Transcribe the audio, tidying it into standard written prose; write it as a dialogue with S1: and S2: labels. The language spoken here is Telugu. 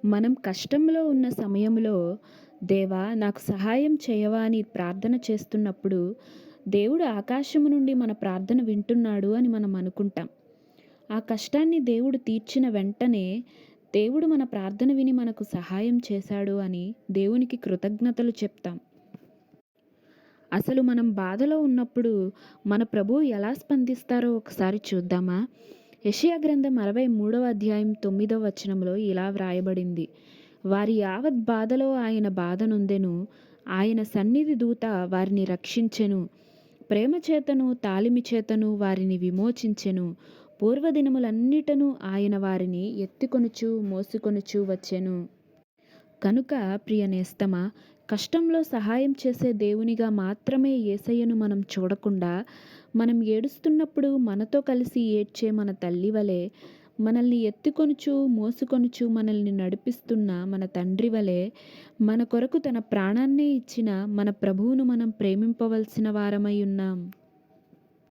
S1: మనం కష్టంలో ఉన్న సమయంలో దేవా నాకు సహాయం చేయవా అని ప్రార్థన చేస్తున్నప్పుడు దేవుడు ఆకాశము నుండి మన ప్రార్థన వింటున్నాడు అని మనం అనుకుంటాం. ఆ కష్టాన్ని దేవుడు తీర్చిన వెంటనే దేవుడు మన ప్రార్థన విని మనకు సహాయం చేశాడు అని దేవునికి కృతజ్ఞతలు చెప్తాం. అసలు మనం బాధలో ఉన్నప్పుడు మన ప్రభువు ఎలా స్పందిస్తారో ఒకసారి చూద్దామా? యెషయా గ్రంథం 63వ అధ్యాయం 9వ వచనంలో ఇలా వ్రాయబడింది. వారి యావత్ బాధలో ఆయన బాధ నొందెను. ఆయన సన్నిధి దూత వారిని రక్షించెను. ప్రేమ చేతను తాళిమి చేతను వారిని విమోచించెను. పూర్వదినములన్నిటను ఆయన వారిని ఎత్తికొనుచు మోసికొనుచు వచ్చెను. కనుక ప్రియ నేస్తమా, కష్టంలో సహాయం చేసే దేవునిగా మాత్రమే యేసయ్యను మనం చూడకుండా, మనం ఏడుస్తున్నప్పుడు మనతో కలిసి ఏడ్చే మన తల్లి వలె, మనల్ని ఎత్తుకొనుచు మోసుకొనుచు మనల్ని నడిపిస్తున్న మన తండ్రి వలె, మన కొరకు తన ప్రాణాన్నే ఇచ్చిన మన ప్రభువును మనం ప్రేమింపవలసిన వారమై ఉన్నాం.